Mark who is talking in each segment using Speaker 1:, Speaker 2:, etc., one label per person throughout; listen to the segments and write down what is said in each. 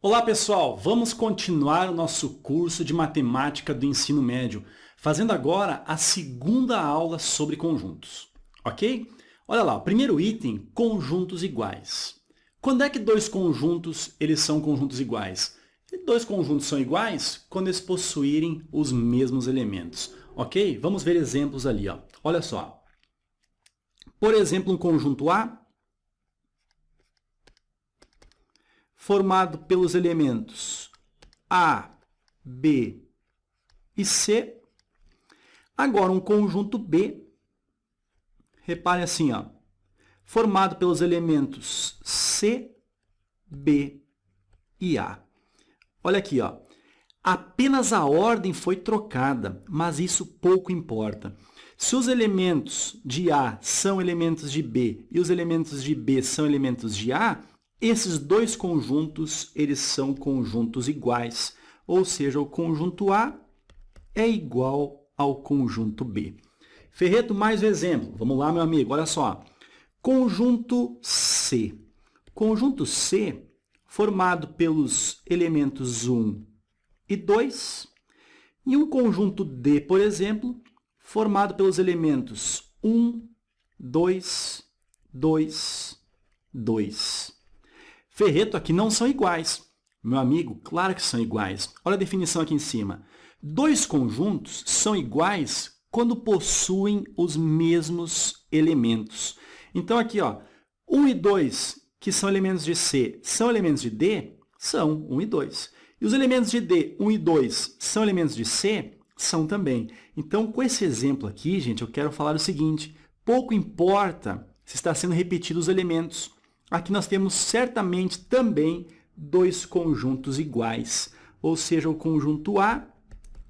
Speaker 1: Olá pessoal, vamos continuar o nosso curso de matemática do ensino médio, fazendo agora a segunda aula sobre conjuntos, ok? Olha lá, o primeiro item, conjuntos iguais. Quando é que dois conjuntos eles são conjuntos iguais? Dois conjuntos são iguais quando eles possuírem os mesmos elementos, ok? Vamos ver exemplos ali, ó. Olha só. Por exemplo, um conjunto A formado pelos elementos A, B e C. Agora, um conjunto B, repare assim, ó, formado pelos elementos C, B e A. Olha aqui, ó, apenas a ordem foi trocada, mas isso pouco importa. Se os elementos de A são elementos de B e os elementos de B são elementos de A, esses dois conjuntos, eles são conjuntos iguais, ou seja, o conjunto A é igual ao conjunto B. Ferreto, mais um exemplo. Vamos lá, meu amigo, olha só. Conjunto C. Conjunto C, formado pelos elementos 1 e 2, e um conjunto D, por exemplo, formado pelos elementos 1, 2, 2, 2. Ferreto, aqui não são iguais. Meu amigo, claro que são iguais. Olha a definição aqui em cima. Dois conjuntos são iguais quando possuem os mesmos elementos. Então, aqui, ó, 1 e 2, que são elementos de C, são elementos de D? São 1 e 2. E os elementos de D, 1 e 2, são elementos de C? São também. Então, com esse exemplo aqui, gente, eu quero falar o seguinte: pouco importa se está sendo repetido os elementos. Aqui nós temos certamente também dois conjuntos iguais, ou seja, o conjunto A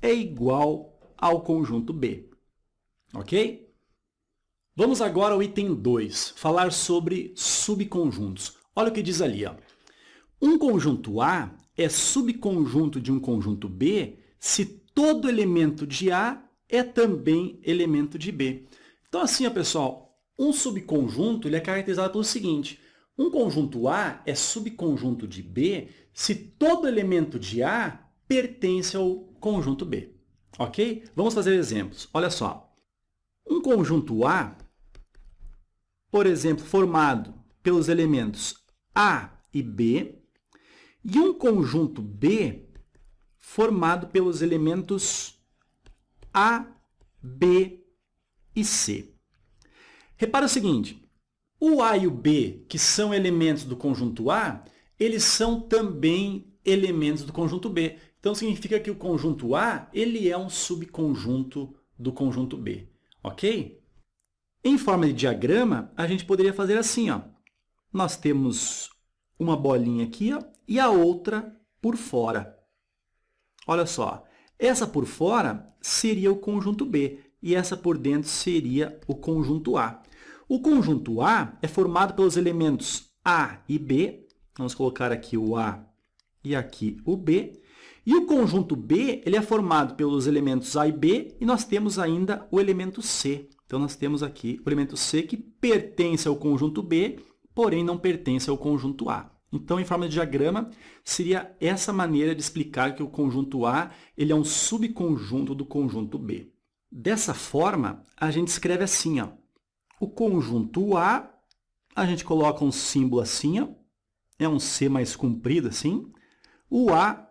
Speaker 1: é igual ao conjunto B, ok? Vamos agora ao item 2, falar sobre subconjuntos. Olha o que diz ali, ó. Um conjunto A é subconjunto de um conjunto B se todo elemento de A é também elemento de B. Então, assim, ó, pessoal, um subconjunto ele é caracterizado pelo seguinte: um conjunto A é subconjunto de B se todo elemento de A pertence ao conjunto B. Ok? Vamos fazer exemplos. Olha só. Um conjunto A, por exemplo, formado pelos elementos A e B, e um conjunto B formado pelos elementos A, B e C. Repara o seguinte: o A e o B, que são elementos do conjunto A, eles são também elementos do conjunto B. Então, significa que o conjunto A ele é um subconjunto do conjunto B. Ok? Em forma de diagrama, a gente poderia fazer assim, ó. Nós temos uma bolinha aqui, ó, e a outra por fora. Olha só, essa por fora seria o conjunto B e essa por dentro seria o conjunto A. O conjunto A é formado pelos elementos A e B. Vamos colocar aqui o A e aqui o B. E o conjunto B ele é formado pelos elementos A e B e nós temos ainda o elemento C. Então, nós temos aqui o elemento C que pertence ao conjunto B, porém não pertence ao conjunto A. Então, em forma de diagrama, seria essa maneira de explicar que o conjunto A ele é um subconjunto do conjunto B. Dessa forma, a gente escreve assim, ó. O conjunto A, a gente coloca um símbolo assim, ó, é um C mais comprido assim. O A,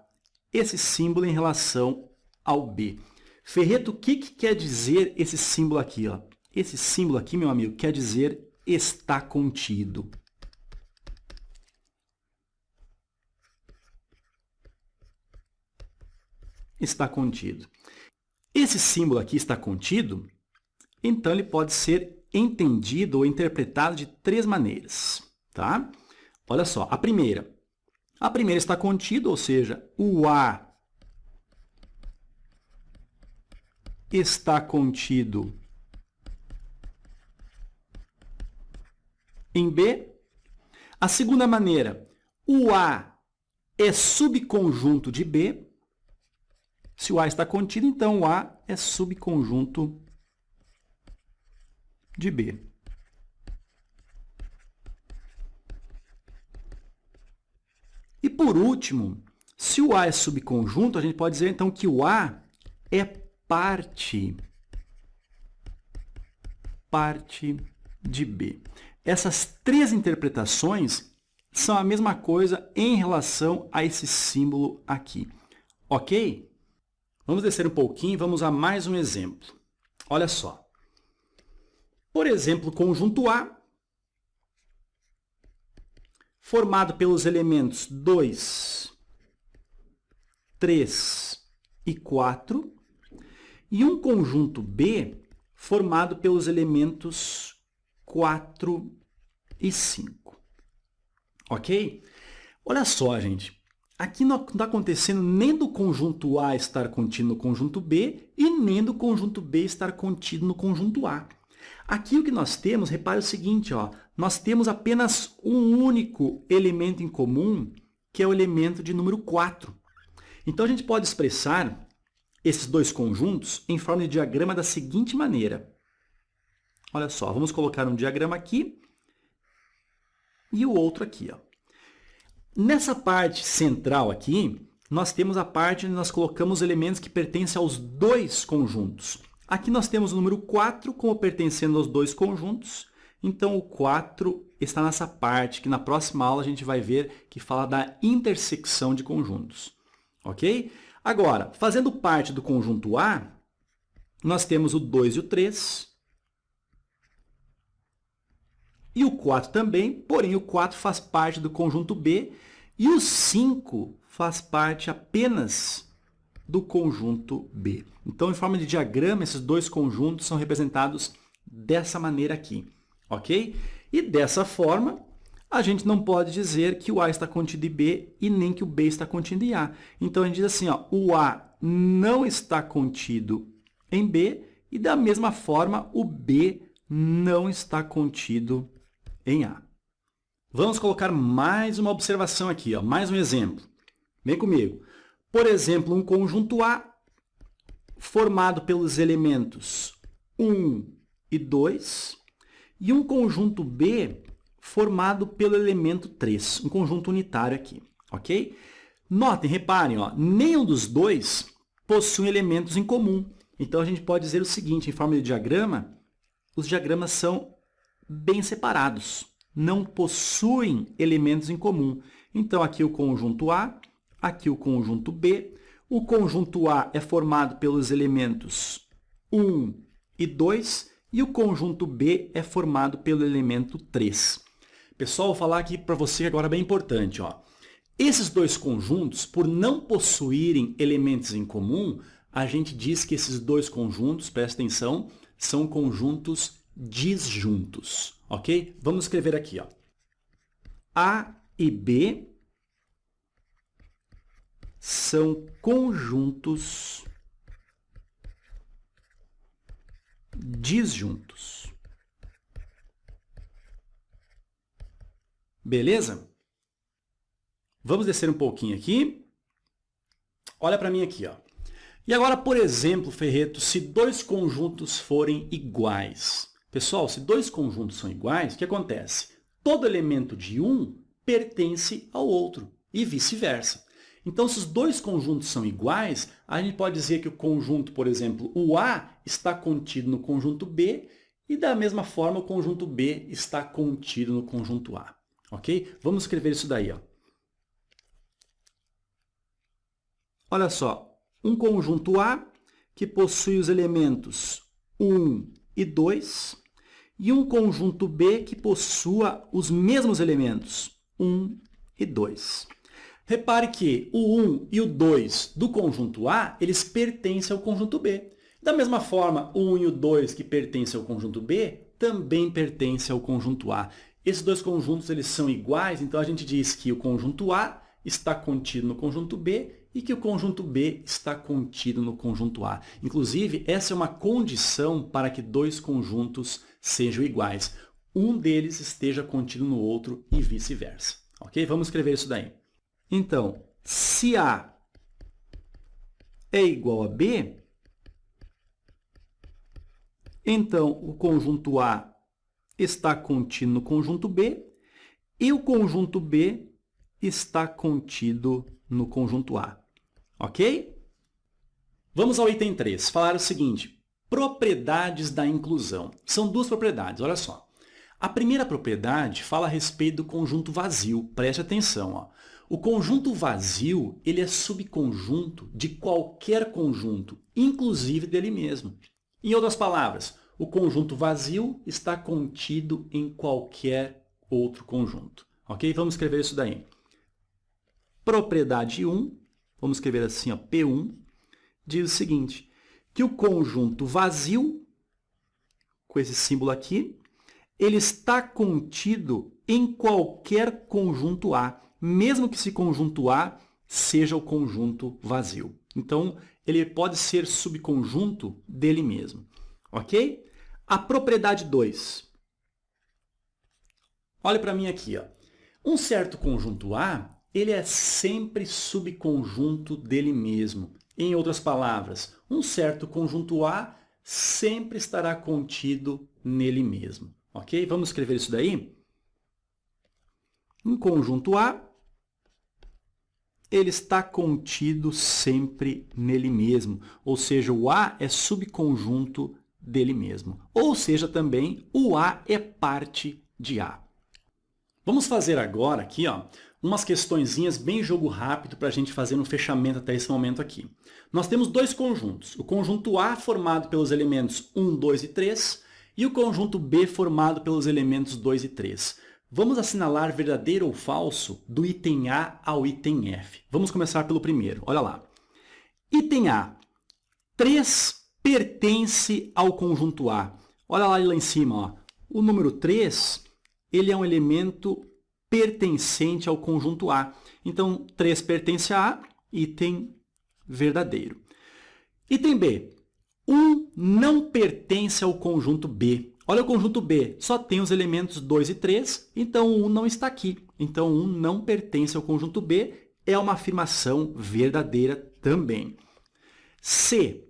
Speaker 1: esse símbolo em relação ao B. Ferreto, o que quer dizer esse símbolo aqui? Ó? Esse símbolo aqui, meu amigo, quer dizer está contido. Está contido. Esse símbolo aqui está contido, então ele pode ser entendido ou interpretado de três maneiras, tá? Olha só, a primeira está contido, ou seja, o A está contido em B. A segunda maneira, o A é subconjunto de B. Se o A está contido, então o A é subconjunto de B. E por último, se o A é subconjunto, a gente pode dizer então que o A é parte de B. Essas três interpretações são a mesma coisa em relação a esse símbolo aqui. Ok? Vamos descer um pouquinho e vamos a mais um exemplo. Olha só. Por exemplo, conjunto A, formado pelos elementos 2, 3 e 4, e um conjunto B, formado pelos elementos 4 e 5. Ok? Olha só, gente. Aqui não está acontecendo nem do conjunto A estar contido no conjunto B e nem do conjunto B estar contido no conjunto A. Aqui o que nós temos, repare o seguinte, ó, nós temos apenas um único elemento em comum, que é o elemento de número 4. Então, a gente pode expressar esses dois conjuntos em forma de diagrama da seguinte maneira. Olha só, vamos colocar um diagrama aqui e o outro aqui, ó. Nessa parte central aqui, nós temos a parte onde nós colocamos elementos que pertencem aos dois conjuntos. Aqui nós temos o número 4 como pertencendo aos dois conjuntos. Então, o 4 está nessa parte que na próxima aula a gente vai ver que fala da intersecção de conjuntos. Ok? Agora, fazendo parte do conjunto A, nós temos o 2 e o 3. E o 4 também, porém o 4 faz parte do conjunto B e o 5 faz parte apenas do conjunto B. Então, em forma de diagrama, esses dois conjuntos são representados dessa maneira aqui, ok? E dessa forma, a gente não pode dizer que o A está contido em B e nem que o B está contido em A. Então, a gente diz assim, ó, o A não está contido em B e, da mesma forma, o B não está contido em A. Vamos colocar mais uma observação aqui, ó, mais um exemplo. Vem comigo. Por exemplo, um conjunto A formado pelos elementos 1 e 2 e um conjunto B formado pelo elemento 3, um conjunto unitário aqui, ok? Notem, reparem, ó, nenhum dos dois possui elementos em comum. Então, a gente pode dizer o seguinte, em forma de diagrama, os diagramas são bem separados, não possuem elementos em comum. Então, aqui o conjunto A, aqui o conjunto B. O conjunto A é formado pelos elementos 1 e 2 e o conjunto B é formado pelo elemento 3. Pessoal, vou falar aqui para você agora bem importante, ó. Esses dois conjuntos, por não possuírem elementos em comum, a gente diz que esses dois conjuntos, presta atenção, são conjuntos disjuntos, ok? Vamos escrever aqui, ó. A e B são conjuntos disjuntos. Beleza? Vamos descer um pouquinho aqui. Olha para mim aqui, ó. E agora, por exemplo, Ferreto, se dois conjuntos forem iguais. Pessoal, se dois conjuntos são iguais, o que acontece? Todo elemento de um pertence ao outro e vice-versa. Então, se os dois conjuntos são iguais, a gente pode dizer que o conjunto, por exemplo, o A está contido no conjunto B e, da mesma forma, o conjunto B está contido no conjunto A. Ok? Vamos escrever isso daí, ó. Olha só. Um conjunto A que possui os elementos 1 e 2 e um conjunto B que possua os mesmos elementos 1 e 2. Repare que o 1 e o 2 do conjunto A, eles pertencem ao conjunto B. Da mesma forma, o 1 e o 2 que pertencem ao conjunto B também pertencem ao conjunto A. Esses dois conjuntos eles são iguais, então a gente diz que o conjunto A está contido no conjunto B e que o conjunto B está contido no conjunto A. Inclusive, essa é uma condição para que dois conjuntos sejam iguais. Um deles esteja contido no outro e vice-versa. Ok? Vamos escrever isso daí. Então, se A é igual a B, então o conjunto A está contido no conjunto B e o conjunto B está contido no conjunto A. Ok? Vamos ao item 3, falar o seguinte, propriedades da inclusão. São duas propriedades, olha só. A primeira propriedade fala a respeito do conjunto vazio, preste atenção. Ó. O conjunto vazio ele é subconjunto de qualquer conjunto, inclusive dele mesmo. Em outras palavras, o conjunto vazio está contido em qualquer outro conjunto. Ok? Vamos escrever isso daí. Propriedade 1, vamos escrever assim, ó, P1, diz o seguinte, que o conjunto vazio, com esse símbolo aqui, ele está contido em qualquer conjunto A, mesmo que esse conjunto A seja o conjunto vazio. Então, ele pode ser subconjunto dele mesmo. Ok? A propriedade 2. Olha para mim aqui. Ó. Um certo conjunto A, ele é sempre subconjunto dele mesmo. Em outras palavras, um certo conjunto A sempre estará contido nele mesmo. Ok? Vamos escrever isso daí? Um conjunto A, ele está contido sempre nele mesmo. Ou seja, o A é subconjunto dele mesmo. Ou seja, também, o A é parte de A. Vamos fazer agora aqui, ó, umas questõezinhas bem jogo rápido para a gente fazer um fechamento até esse momento aqui. Nós temos dois conjuntos. O conjunto A formado pelos elementos 1, 2 e 3 e o conjunto B formado pelos elementos 2 e 3. Vamos assinalar verdadeiro ou falso do item A ao item F. Vamos começar pelo primeiro. Olha lá. Item A. 3 pertence ao conjunto A. Olha lá em cima. Ó. O número 3 ele é um elemento pertencente ao conjunto A. Então, 3 pertence a A, item verdadeiro. Item B. 1 não pertence ao conjunto B. Olha o conjunto B, só tem os elementos 2 e 3, então o 1 não está aqui. Então, 1 não pertence ao conjunto B, é uma afirmação verdadeira também. C.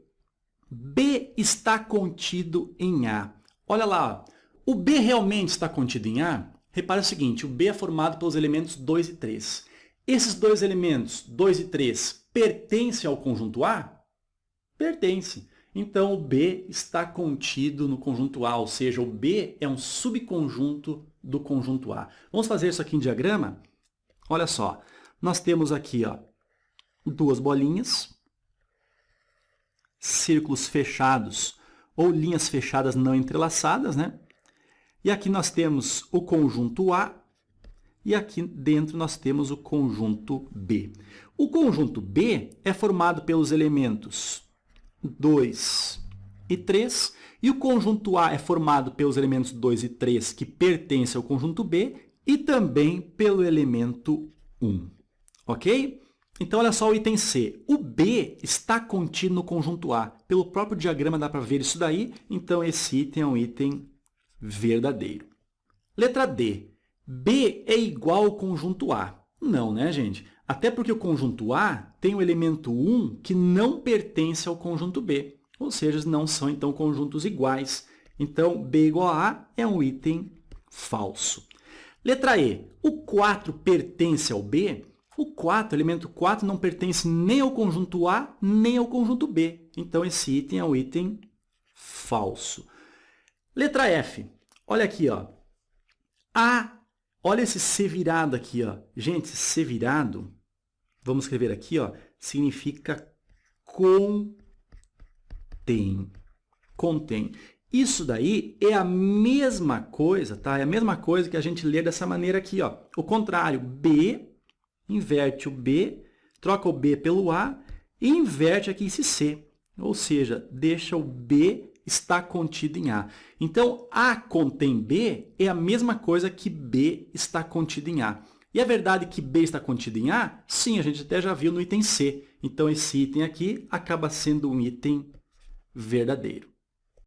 Speaker 1: B está contido em A. Olha lá, o B realmente está contido em A? Repare o seguinte, o B é formado pelos elementos 2 e 3. Esses dois elementos, 2 e 3, pertencem ao conjunto A? Pertence. Então, o B está contido no conjunto A, ou seja, o B é um subconjunto do conjunto A. Vamos fazer isso aqui em diagrama? Olha só, nós temos aqui ó, duas bolinhas, círculos fechados ou linhas fechadas não entrelaçadas, né? E aqui nós temos o conjunto A e aqui dentro nós temos o conjunto B. O conjunto B é formado pelos elementos 2 e 3 e o conjunto A é formado pelos elementos 2 e 3 que pertencem ao conjunto B e também pelo elemento 1. Ok? Então, olha só o item C. O B está contido no conjunto A. Pelo próprio diagrama dá para ver isso daí. Então, esse item é um item verdadeiro. Letra D. B é igual ao conjunto A. Não, né, gente? Até porque o conjunto A tem o elemento 1 que não pertence ao conjunto B. Ou seja, não são, então, conjuntos iguais. Então, B igual a A é um item falso. Letra E. O 4 pertence ao B? O 4, elemento 4, não pertence nem ao conjunto A, nem ao conjunto B. Então, esse item é um item falso. Letra F. Olha aqui, ó. A, olha esse C virado aqui, ó. Gente, esse C virado, vamos escrever aqui, ó, significa contém. Contém. Isso daí é a mesma coisa, tá? É a mesma coisa que a gente lê dessa maneira aqui, ó. O contrário, B, inverte o B, troca o B pelo A e inverte aqui esse C. Ou seja, deixa o B está contido em A. Então, A contém B é a mesma coisa que B está contido em A. E é verdade que B está contido em A? Sim, a gente até já viu no item C. Então, esse item aqui acaba sendo um item verdadeiro.